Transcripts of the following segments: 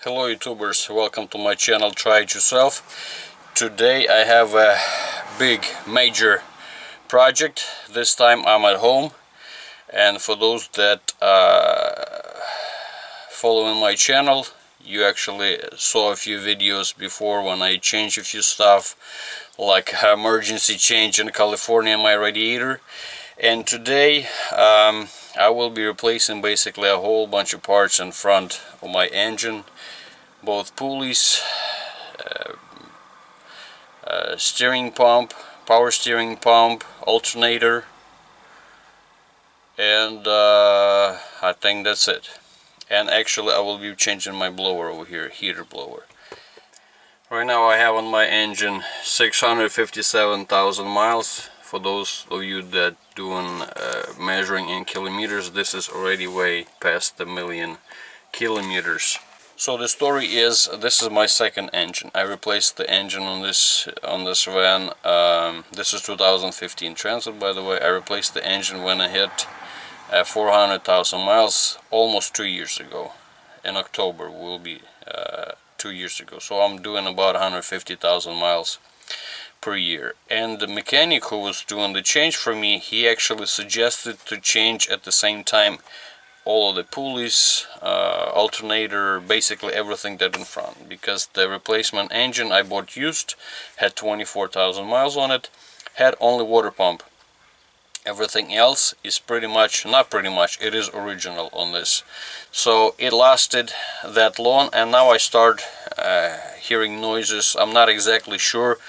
Hello YouTubers, welcome to my channel Try It Yourself. Today I have a big major project. This time I'm at home, and for those that following my channel, you actually saw a few videos before when I changed a few stuff, like emergency change in California my radiator. And today I will be replacing basically a whole bunch of parts in front of my engine, both pulleys, steering pump, power steering pump, alternator, and I think that's it. And actually I will be changing my blower over here, heater blower. Right now I have on my engine 657,000 miles. For those of you that doing measuring in kilometers, this is already way past the 1,000,000 kilometers. So the story is, this is my second engine. I replaced the engine on this van. This is 2015 Transit, by the way. I replaced the engine when I hit 400,000 miles almost 2 years ago. In October will be 2 years ago. So I'm doing about 150,000 miles per year. And the mechanic who was doing the change for me, he actually suggested to change at the same time all of the pulleys, alternator, basically everything that in front, because the replacement engine I bought used had 24,000 miles on it, had only water pump. Everything else is pretty much, not pretty much, it is original on this. So it lasted that long, and now I start hearing noises. I'm not exactly sure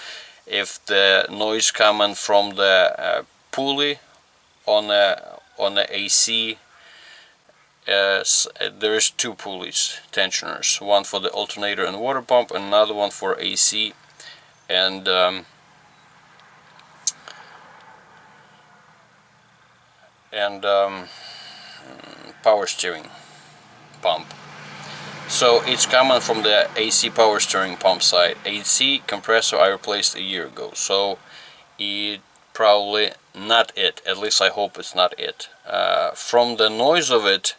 if the noise coming from the pulley on the AC. There is two pulleys, tensioners, one for the alternator and water pump, and another one for AC and power steering pump. So it's coming from the AC power steering pump side. AC compressor I replaced a year ago, so it probably not it. At least I hope it's not it. From the noise of it,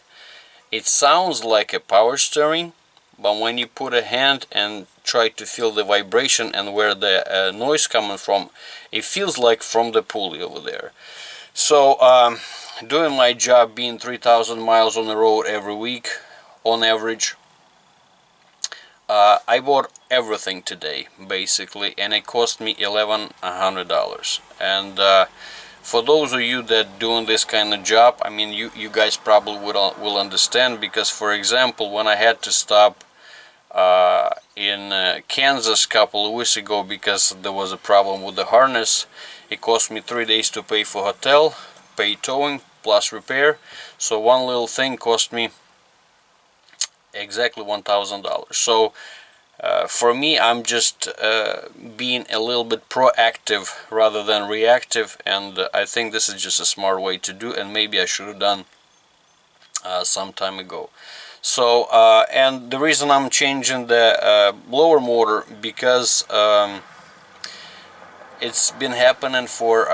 it sounds like a power steering, but when you put a hand and try to feel the vibration and where the noise coming from, it feels like from the pulley over there. So doing my job, being 3,000 miles on the road every week on average, I bought everything today basically, and it cost me $1,100. And for those of you that doing this kind of job, I mean, you guys probably will understand, because for example, when I had to stop in Kansas a couple of weeks ago because there was a problem with the harness, it cost me 3 days to pay for hotel, pay towing plus repair. So one little thing cost me exactly $1,000. So for me, I'm just being a little bit proactive rather than reactive, and I think this is just a smart way to do, and maybe I should have done some time ago. So and the reason I'm changing the blower motor, because it's been happening for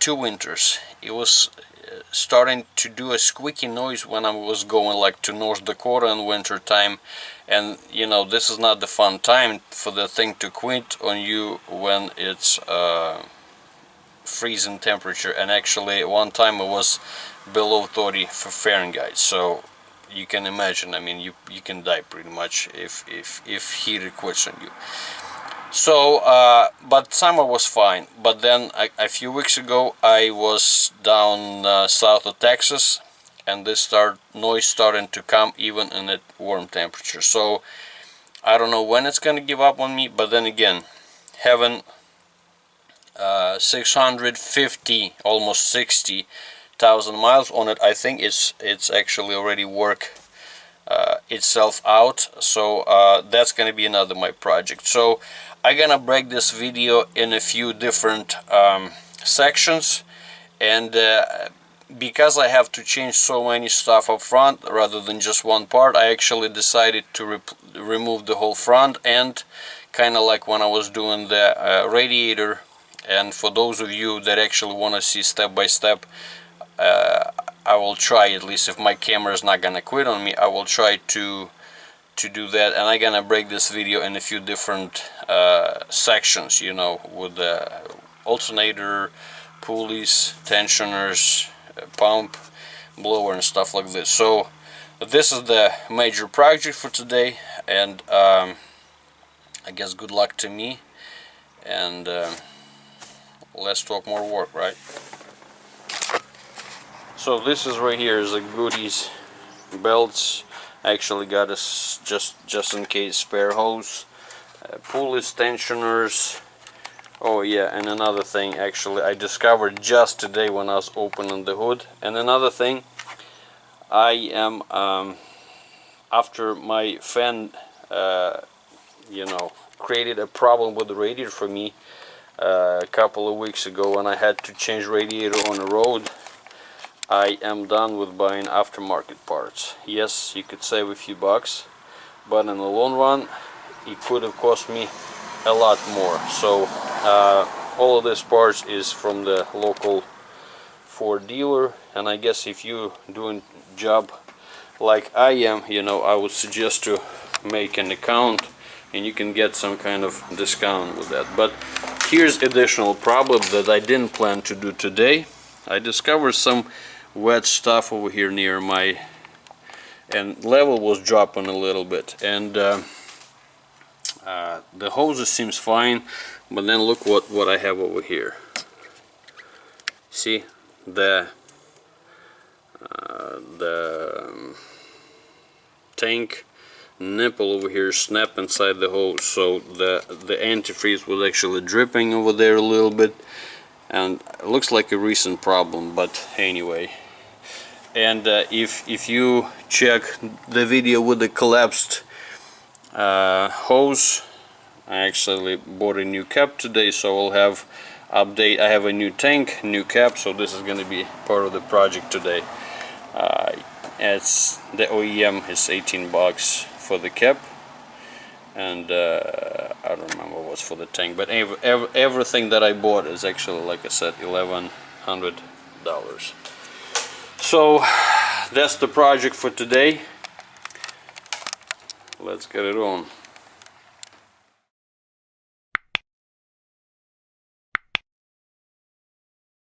2 winters. It was starting to do a squeaky noise when I was going like to North Dakota in winter time, and you know, this is not the fun time for the thing to quit on you when it's freezing temperature. And actually one time it was below 30 for Fahrenheit, so you can imagine, I mean, you can die pretty much if heater quits on you. So but summer was fine, but then a few weeks ago I was down south of Texas, and this noise starting to come even in a warm temperature. So I don't know when it's gonna give up on me, but then again, having 650, almost 60,000 miles on it, I think it's actually already work itself out. So that's gonna be another my project. So I'm gonna break this video in a few different sections, and because I have to change so many stuff up front rather than just one part, I actually decided to remove the whole front end, kind of like when I was doing the radiator. And for those of you that actually want to see step by step, I will try, at least if my camera is not gonna quit on me, I will try to to do that, and I'm gonna break this video in a few different sections, you know, with the alternator, pulleys, tensioners, pump, blower, and stuff like this. So this is the major project for today, and I guess good luck to me, and let's talk more work, right? So this is right here is the goodies belts. I actually got a just in case spare hose, pulleys, tensioners. Oh yeah, and another thing actually I discovered just today when I was opening the hood. And another thing, I am after my fan you know, created a problem with the radiator for me a couple of weeks ago when I had to change radiator on the road. I am done with buying aftermarket parts. Yes, you could save a few bucks, but in the long run it could have cost me a lot more. So all of this parts is from the local Ford dealer, and I guess if you doing job like I am, you know, I would suggest to make an account, and you can get some kind of discount with that. But here's additional problem that I didn't plan to do today. I discovered some wet stuff over here near my, and level was dropping a little bit, and the hoses seems fine, but then look what I have over here. See the tank nipple over here snap inside the hose, so the antifreeze was actually dripping over there a little bit, and it looks like a recent problem, but anyway. And if you check the video with the collapsed hose, I actually bought a new cap today, so I'll have update. I have a new tank, new cap, so this is going to be part of the project today. It's the OEM is 18 bucks for the cap, and I don't remember what's for the tank, but everything that I bought is actually, like I said, $1,100. So that's the project for today. Let's get it on.